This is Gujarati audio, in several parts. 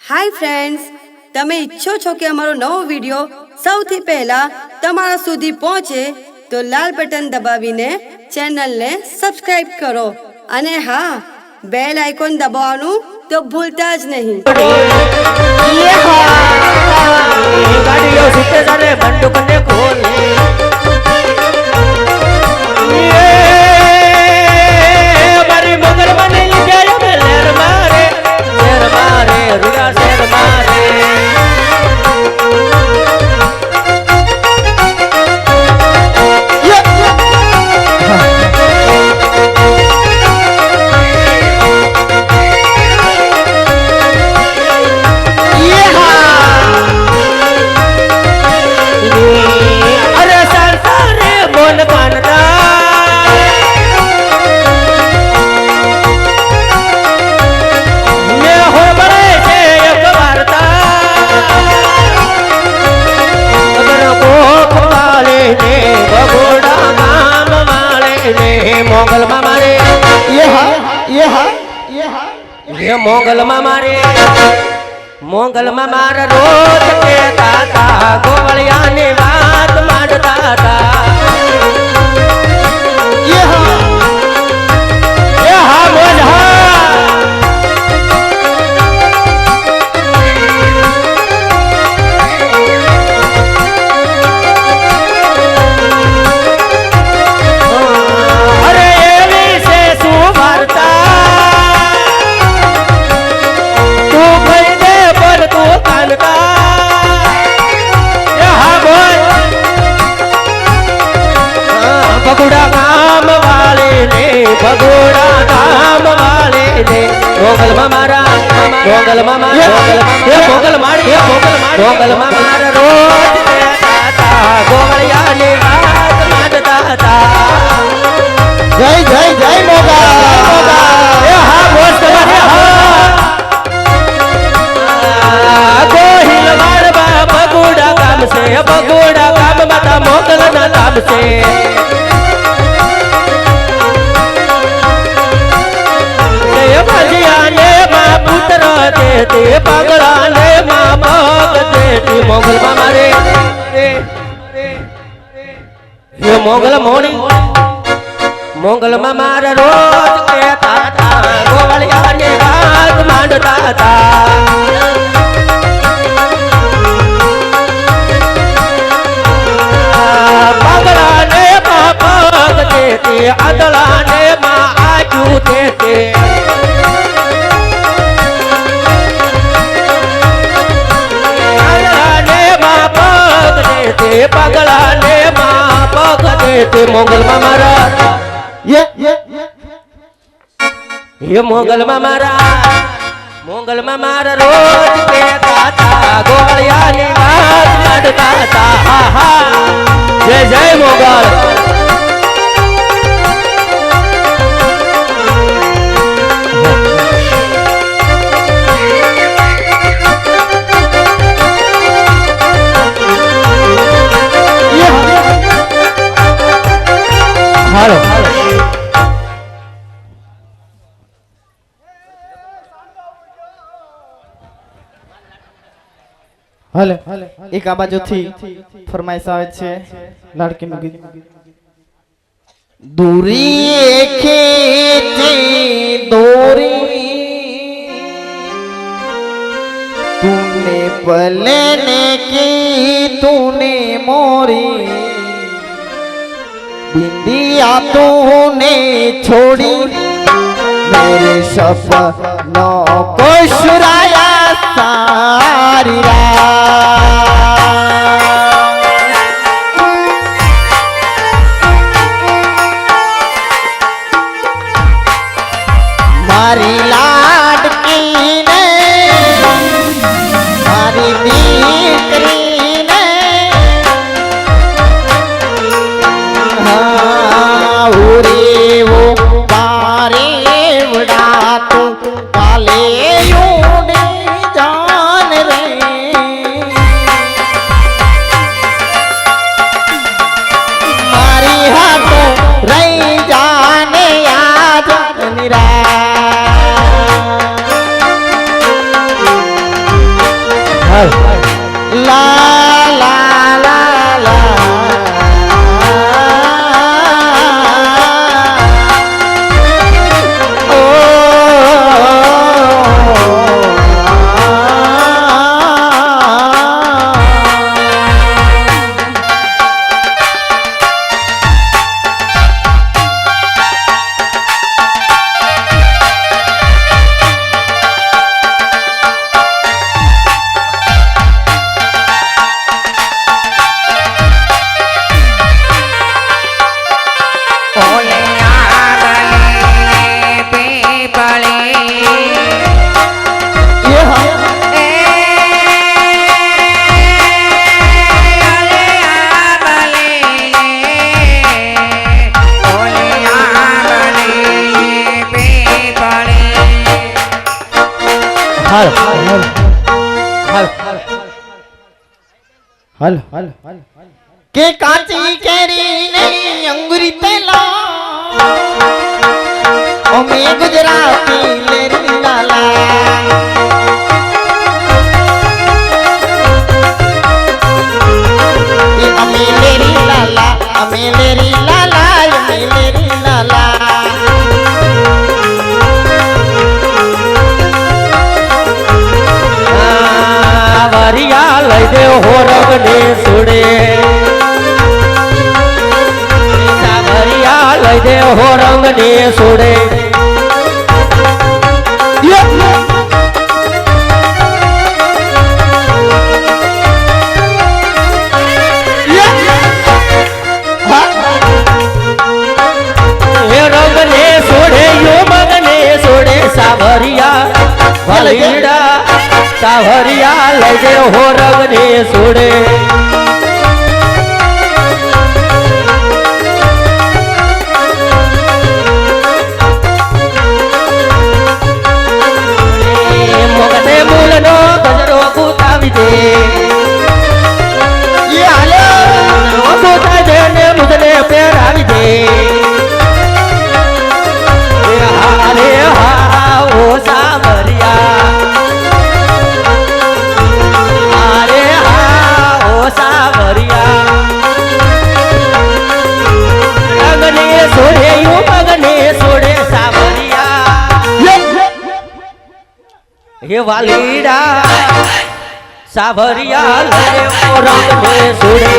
हाय फ्रेंड्स, તમે ઈચ્છો છો કે અમારો નવો વિડિયો સૌથી પહેલા તમારા સુધી પહોંચે તો લાલ બટન દબાવીને ચેનલને સબસ્ક્રાઇબ કરો અને હા, બેલ આઇકોન દબાવવાનું તો ભૂલતા જ નહીં। ગાડીઓ સુતે જાને બંદૂકને ખોલે મારી મગર મને જાય મે લેર મારે રૂડા શેર મારે मोंगल में मार रोज कहता था गोवलिया ने बात मारता था ये हाँ बोझा अरे ये से सुभरता भगोड़ा गाम वाले ने भगोड़ा गाम वाले ने मोगल मारा मोगल मारा ये मोगल मार ये मोगल मारा रोज कहता था गोवलिया ने बात मारता था जय जय जय मोगा ये हाँ बोल तुम्हारे हाँ गोहिल मार भगोड़ा गाम से भगोड़ा गाम माता मोगल ना नाम से देते पगड़ा ने माँ बाप देती मोगल मारे ये मोगल मोनी मोगल मारा रोज कहता था गोवलिया ने बात मानता था पगड़ा ने माँ बाप देते अदला ने माँ आजू देते पगला ने माँ पग देते मोगल मारा ये मोगल मारा रोज कहता था गोवलिया ने बात मारता था हा हा जय जय मोगल हेलो हेलो एक आ बाजू थी फरमाइश आवे छे लड़की નું ગીત दूरी खेचे दोरी तूने पलने की तूने मोरी बिंदिया तूने छोड़ी मेरे सपनों को चुराया सारी मारी लाडकी ने मारी दीकरी ने वो पारे वड़ा तू काले यूं ला ला ला ला हल हल हल के काची केरी नहीं अंगूरी तेला ओ मैं गुजराती लेरी लाला ये अमी लेरी लाला अमी लेरी लाला अमी लेरी लाला वरिया लई दे हो रंग ने सुड़े वरिया लई दे हो रंग ने सुड़े रंग ने सोड़े यो मग ने सोड़े सावरिया वलीड़ा सावरिया लई दे हो रंग ने सोड़े मोगने मूलनो गजरो गुतावी दे ये हालो गुता दे ने मुझने पेरावी दे अरे हा ओ सावरिया अरे हा ओ सावरिया रंगने सोड़े यू मगने सोड़े सावरिया ये वालीड़ा सावरिया लड़े ओ रंग में सोड़े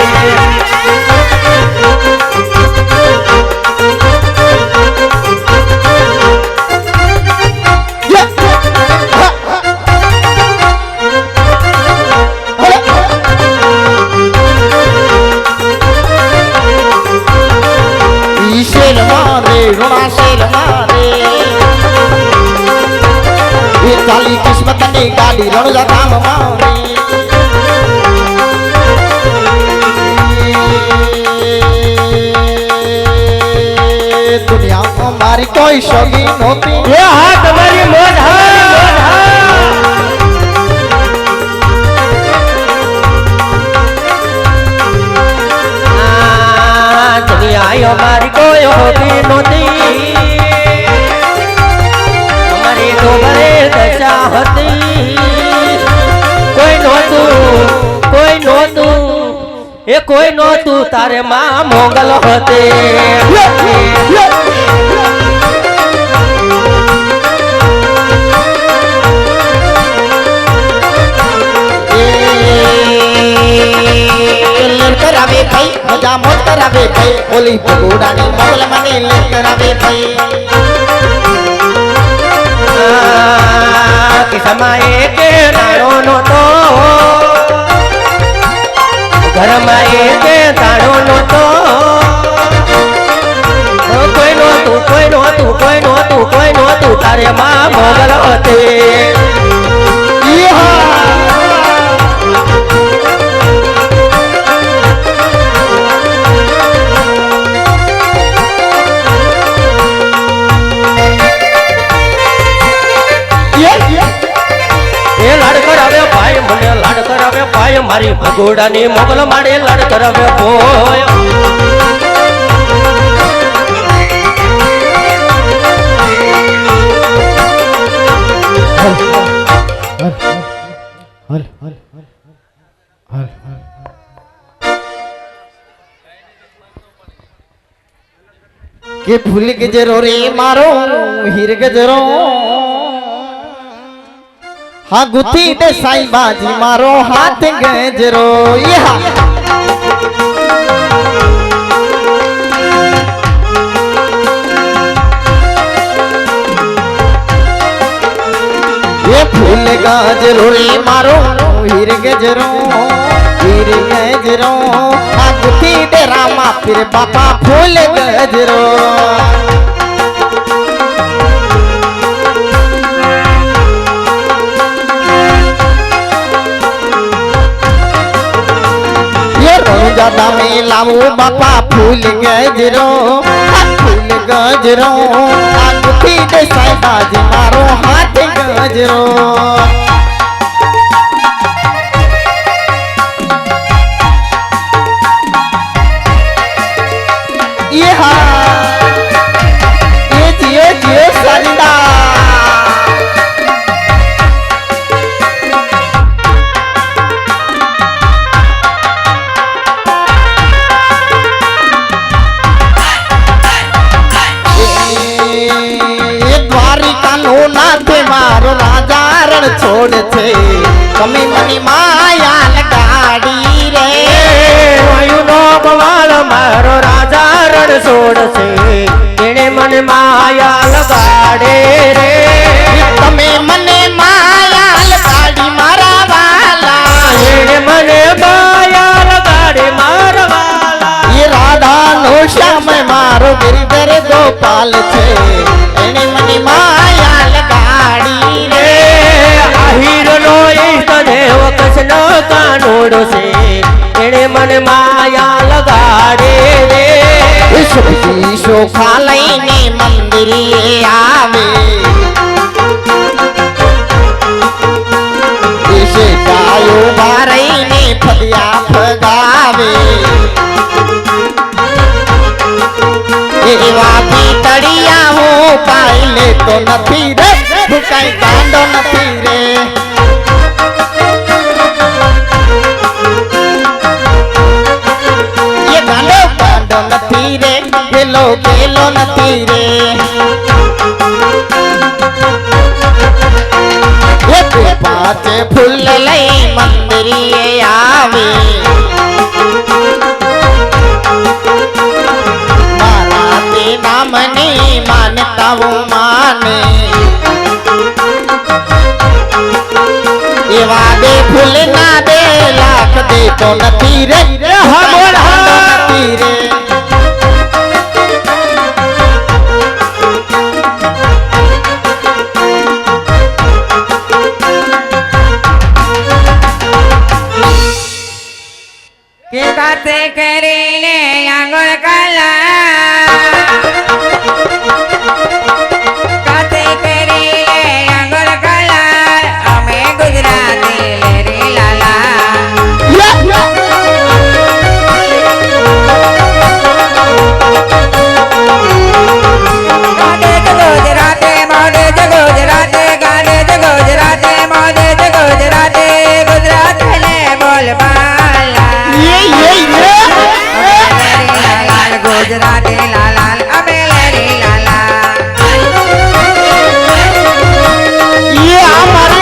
शेर मारे रोना शेर मारे ये काली किस्मत ने गाड़ी रण जा काम मारे दुनिया में हमारी कोई शौकीन होती ये हाथ हमारी मौज हमारी कोई होती नोती हमारी तो बड़े दशा होती कोई नोतू ये कोई नोतू तारे माँ मोगल होते करावे भाई मजा मौज करावे भाई ओली पगोड़ानी मोगल मने ले करावे भाई कि समाए के नानो नो तो घर माए के तानो नो तो कोई नो तू तारे माँ मोगल होते मारी भगोड़ा ने मोगल मारे लड़ कर बोय હલ હલ હલ કે ફૂલ ગજરો રે મારો હીર ગજરો હા ગુથી દે સાઈ બાજી મારો હાથ ગજરો ये फूल गजरो रे मारो हीर गजरो आ गुथी दे रामा फिर बापा फूल गजरो ये रोजादा में लाओ बापा फूल गजरो आ गुथी दे साई बाजी मारो हाथ गजरो ये जियो संदा मारो राजा रण छोड़ छे कमी मनी माया लगाड़ी रे વાયુ નો બવાલ મારો રાજા રણ છોડશે એને મન માયા લગાડે રે તમે મને માયા લગાડી મારા વાલા એને મને માયા લગાડે મારા વાલા ये राधा नो श्याम मारो गिरधर गोपाल छे એને મને માયા લગાડી રે આહિર નો ઈષ્ટ દેવ કૃષ્ણ કાનોડો છે એને મન માયા લગાડે રે સબજી શોખા લઈને મંદિરે આવે દેશે ગાયો બારઈને ફળિયા ફગાવે એવા પીતળિયા હું પાઈ લેતો નથી રે ભૂકાઈ કાંડો નથી રે ये गांडो गांडो નથી રે પેલો પેલો નથી રે ये पाँच फूल लई मंदिरिए आवे मारा ते नामनी मानता वो माने एवा दे फूल ना दे लाख दे तो नथी रे હા બોલ હા नथी रे કે કાતે કરીને આંગળ કાલા કાતે કરીને આંગળ કાલા અમે ગુજરાતી લેરી લાલા ગાડે ગુજરાતે મોડે ગુજરાતે ગાડે ગુજરાતે મોડે ગુજરાતે ગુજરાત ને બોલ બાલા લાલ ગુજરાતી લાલ અમે લેરી લાલા ये हमारी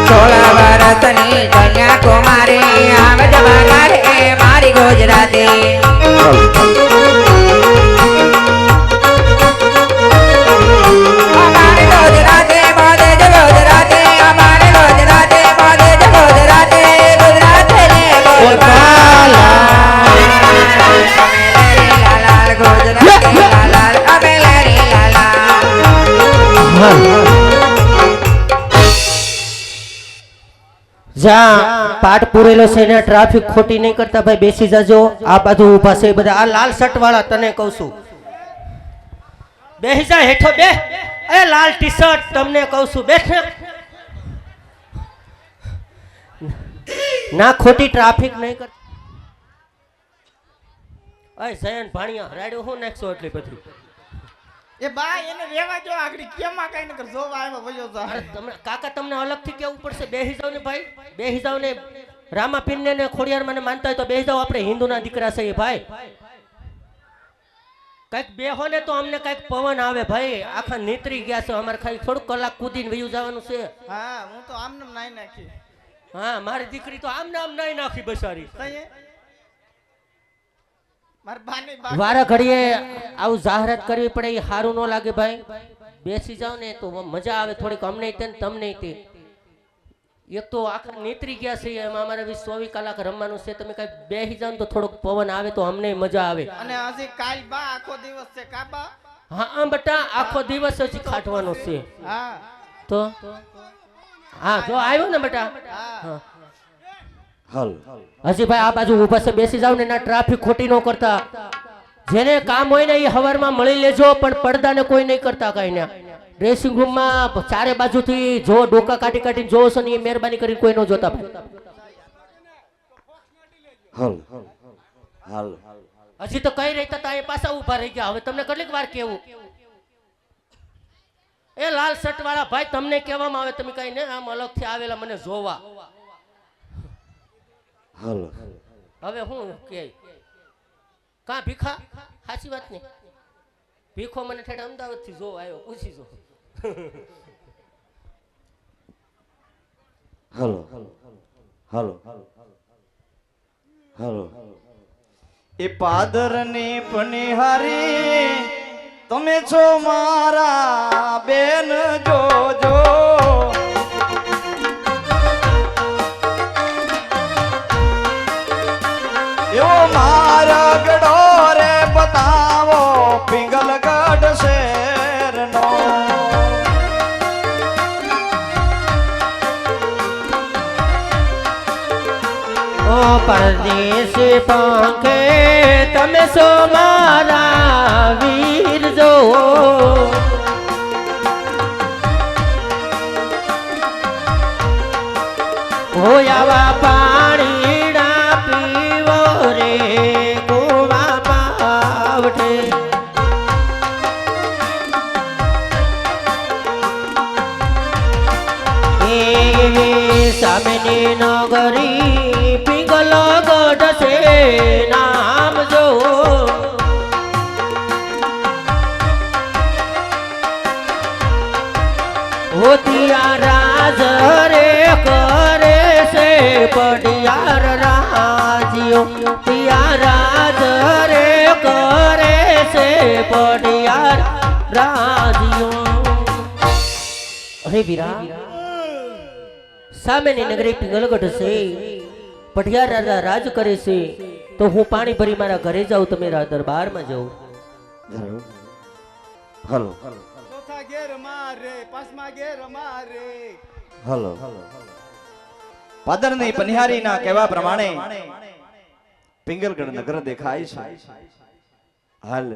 સોળા વર્ષની કન્યાકુમારી આમ જમાના રે મારી ગુજરાતી અમારે ગુજરાતી મોદે ગુજરાતી અમારે ગુજરાતી મોદે ગુજરાતી ગુજરાત ને બોલ બાલા લાલ ગુજરાતી લાલ અમે લેરી લાલા જા પાટ પૂરેલો છે ને ટ્રાફિક ખોટી નહીં કરતા ભાઈ બેસી જાજો આ બાજુ ઊભા છે બધા આ લાલ શર્ટ વાળા તને કહું છું બેહી જા હેઠો બે. એ લાલ ટી શર્ટ તમને કહું છું બેઠ ને. ના ખોટી ટ્રાફિક નહીં કર. અય જયન ભાણિયા રાડ્યો હું નાખશો એટલી બધી. એ બા એને રેવા જો આગળ કેમાં કઈ નકર જોવા આવ્યો વયો જા. અરે તમને કાકા તમને અલગથી કેવું પડશે. બેહી જાવ ને ભાઈ, બેહી જાવ ને. રામાપીરને ને ખોડિયાર મને માનતા હોય તો બેહી જાવ. આપણે હિન્દુના દીકરા છે ભાઈ. કઈક બેહો ને તો અમને કઈક પવન આવે ભાઈ. આખા નીતરી ગયા છે અમારે ખાલી થોડુંક કલાક કૂદીને વયું જવાનું છે. હા હું તો આમને નાઈ નાખી. હા મારી દીકરી તો આમને આમ નાઈ નાખી બસારી. તઈએ માર બાને બા વારા ઘડીએ આવું જાહેરાત કરવી પડે એ સારું ન લાગે ભાઈ. બેસી જાવ ને તો મજા આવે થોડીક. અમને તે ને તમને તે. એક તો આખા નીતરી ગયા છે એમાં અમારે 24 કલાક રમવાનું છે. તમે કઈ બેસી જાવ ને તો થોડોક પવન આવે તો અમને મજા આવે. અને હજી કાલ બા આખો દિવસ છે કાબા. હા બટા આખો દિવસ હજી ખાટવાનો છે. હા તો હા જો આવ્યો ને બટા. હા હલ હજી ભાઈ આ બાજુ ઊભા છે. બેસી જાવ ને ના ટ્રાફિક ખોટી ન કરતા. જેને કામ હોય ને એ હવારમાં મળી લેજો. પણ પડદાને કોઈ નહીં કરતા કઈ ને. ડ્રેસિંગ રૂમમાં ચારે બાજુથી જો ડોકા કાઢી કાઢીને જોવો છો ને એ મહેરબાની કરીને કોઈ ન જોતા ભાઈ. હલ હાલ હજી તો કઈ રહેતા તા એ પાછા ઊભા રહી ગયા. હવે તમને કેટલીક વાર કેવું. એ લાલ શર્ટ વાળા ભાઈ તમને કહેવામાં આવે તમે કઈ ને આમ અલગથી આવેલા મને જોવા. હલ હવે હું કે કા ભીખા સાચી વાત ને. ભીખો મને ઠેઠ અમદાવાદ થી જો આવ્યો પૂછી જો. હલો હલો હલો એ પાદરની પનિહારી તમે છો મારા બેન જોજો. એવો મારા ગડો રે બતાવો પિંગલગઢ શેરનો. ઓ પરદેશી પાંખે તમે સો મારા વીર જો. હોયાવા પાણીના પીવો રે કુવા પાવઠે. એવી સામેની નગરી પિંગલગઢ છે નામ જો. હોતિયા રાજ રે કરે છે પડિયાર રાજ્યો. પિયા રાજ રે કરે છે પડિયાર રાજ્યો. અરે વીરા સામેની નગરી પિંગલગઢ છે. પઢિયાર રાજા રાજ કરે છે. તો હું પાણી ભરી મારા ઘરે જાઉં તમે દરબારમાં જાઉં. હલો ચોથા ઘેર મારે પાંચમા ઘેર મારે. હલો પાદરની પનિહારીના કહેવા પ્રમાણે પિંગલગઢ નગર દેખાય છે. હાલ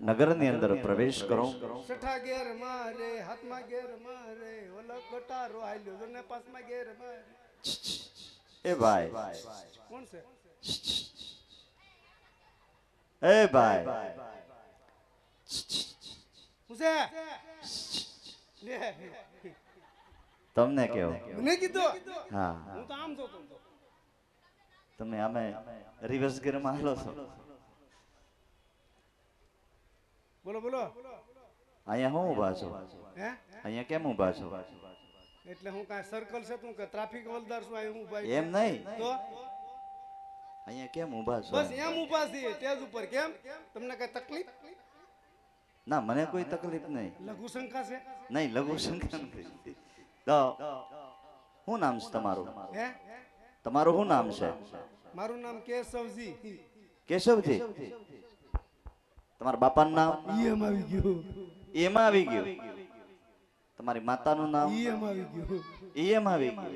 નગરની અંદર પ્રવેશ કરો. છઠ્ઠા ઘેર મારે હાથમાં ઘેર મારે ઓલો ગટારો આલ્યો જને પાંચમા ઘેર મારે. એ ભાઈ કોણ છે? એ ભાઈ હું છે? લે તમને કેવો. મને કીધું હા હું તો આમ જોતો હતો. તમે અમે રિવર્સ ગિયરમાં હાલો છો. બોલો બોલો. અહીંયા હું ઊભા છો. હે અહીંયા કેમ ઊભા છો. એટલે હું કાંઈ સર્કલ છે તું કે ટ્રાફિક હવલદાર છું અહીં હું ભાઈ એમ નહીં. તો અહીંયા કેમ ઊભા છો. બસ એમ ઊભા છીએ સ્ટેજ ઉપર. કેમ તમને કઈ તકલીફ? ના મને કોઈ તકલીફ નહીં. લઘુ શંકા છે? નહીં લઘુ શંકા નથી. તો શું નામ છે તમારું. હે તમારું શું નામ છે. મારું નામ કેશવજી. કેશવજી. તમારા બાપાનું નામ. એમ આવી ગયું. એમાં આવી ગયું. તમારી માતાનું નામ. એમ આવી ગયું. એમ આવી ગયું.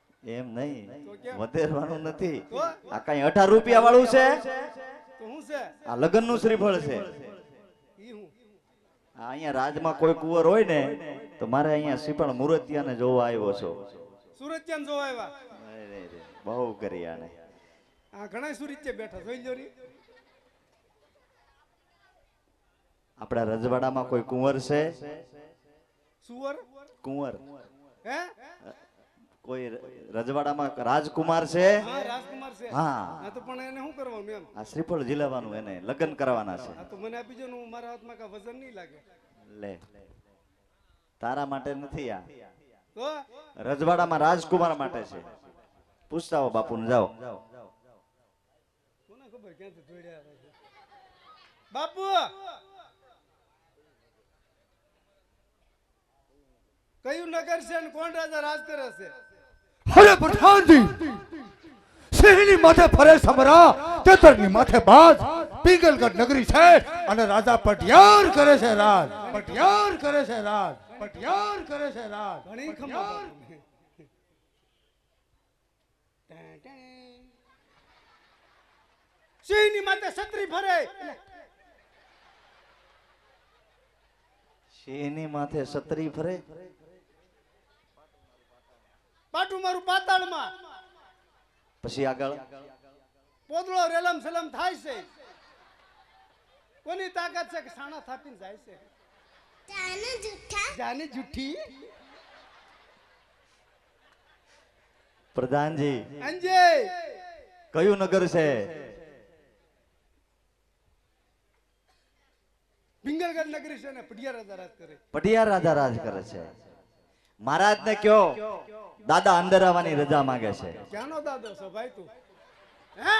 એમ નહીં તો કેમ? વધેરવાનું નથી તો આ કઈ 18 રૂપિયા વાળું છે તો હું છે આ લગ્ન નું શ્રીફળ છે ઈ હું આ અહીંયા રાજમાં કોઈ કુંવર હોય ને તો મારે અહીંયા શ્રીફળ મૂર્તિયાને જોવા આવ્યો છો સુરતચંદ જોવા આવ્યા અરે રે, બહુ કરી આને આ ઘણા સુરતચે બેઠા જોઈ લો રી આપણા રજવાડામાં કોઈ કુંવર છે સુવર કુંવર હે કોઈ રજવાડામાં રાજકુમાર છે હા રાજકુમાર છે હા હા તો પણ એને શું કરવાનું એમ આ શ્રીફળ ઝીલાવાનું એને લગ્ન કરવાના છે આ તો મને આપી જો ને હું મારા હાથમાં કા વજન નહીં લાગે લે તારા માટે નથી આ તો રજવાડામાં રાજકુમાર માટે છે પૂછતા હો બાપુને જાઓ કોને ખબર ક્યાંથી જોડ્યા આવે છે બાપુ કયું નગર છે ને કોણ રાજા રાજ કરે છે અરે પ્રધાનજી સિંહની માથે ફરે સમરા તેતરની માથે બાજ પિંગલગઢ નગરી છે અને રાજા પટિયાર કરે છે રાજ પટિયાર કરે છે રાજ પટિયાર કરે છે રાજ ઘણી ખબર પડે. ટેં, ટેં. સિંહની માથે છત્રી ફરે સિંહની માથે છત્રી ફરે પાટું મારું પાતાળમાં પછી આગળ પોદળો રેલમ સલમ થાય છે કોની તાકાત છે કે સાણા થાપીને જાય છે જાને જુઠ્ઠી પ્રધાનજી અંજે કયું નગર છે પિંગલગઢ નગરી છે ને પડિયા રાજા રાજ કરે પટિયાર રાજા રાજ કરે છે મહારાજને કયો દાદા અંદર આવવાની રજા માંગે છે ક્યાંનો દાદો છો ભાઈ તું હે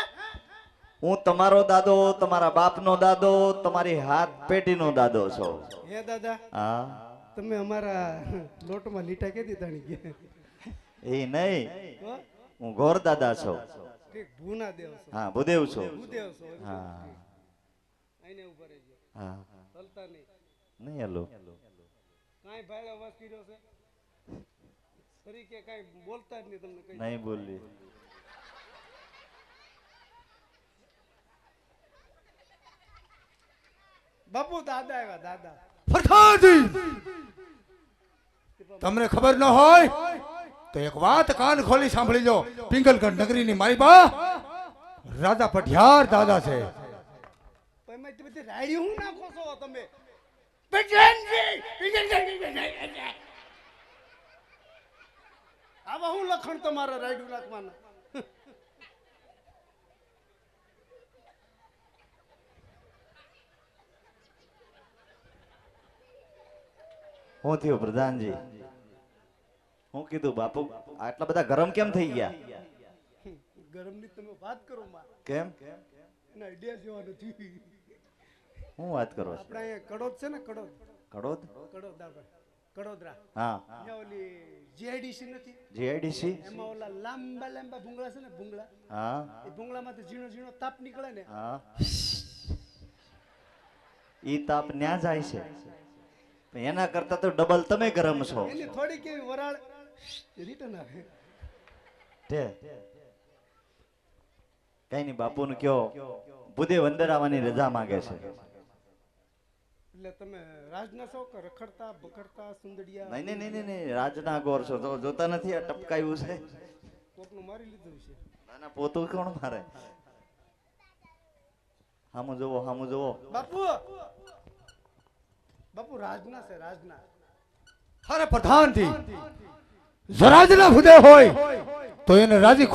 હું તમારો દાદો તમારા બાપનો દાદો તમારી હાથ પેટીનો દાદો છું હે દાદા હા તમે અમારા લોટમાં લીટા કે દીધા ની ગયા એ નહીં તો હું ગોર દાદા છું ઠીક ભૂના દેવ છો હા ભૂદેવ છું ભૂદેવ છો એમ છો? હા આઈને ઉભા રહેજો હા હલતા નહીં નહીં હલો કાંઈ ભાઈ અવાજ કર્યો છે તરીકે કાંઈ બોલતા જ નહીં તમને કઈ નહીં બોલી બાપુ દાદા આવ્યા દાદા પ્રધાનજી તમને ખબર ન હોય તો એક વાત કાન ખોલી સાંભળી લો પિંગલગઢ નગરીની મારી બા રાજા પટિયાર દાદા છે પણ એમાં એટલી બધી રાયડી હું નાખો છો તમે આવા હું લખણ તમારા રાયડું નાખવાના શું થયું પ્રધાનજી હું કીધું બાપુ આટલા બધા ગરમ કેમ થઈ ગયા ગરમની તમે વાત કરો માં કેમ એના આઈડિયા જેવા નથી હું વાત કરો છો આપણા અહીંયા કડોદ છે ને કડોદ કડોદ કડોદરા હા અહીંયા ઓલી જીઆઈડીસી નથી જીઆઈડીસી એમાં ઓલા લાંબા લાંબા ભૂંગળા છે ને ભૂંગળા હા એ ભૂંગળામાંથી ઝીણો ઝીણો તાપ નીકળે ને હા ઈ તાપ ન્યા જાય છે પણ એના કરતા તો ડબલ તમે ગરમ છો એની થોડીક એવી વરાળ રિટર્ન આવે તે કઈ નહીં બાપુને કયો ભૂદેવ અંદર આવવાની રજા માંગે છે એટલે તમે રાજના છો કે રખડતા બખડતા સુંદડિયા નહીં નહીં નહીં નહીં રાજના ગોર છો તો જોતા નથી આ ટપકાયું છે કોકનું મારી લીધું છે નાના પોતું કોણ મારે હામું જોવો બાપુ બાપુ રાજના છે રાજના અરે પ્રધાનજી જો રાજના ભૂદે હોય તો એને રાજી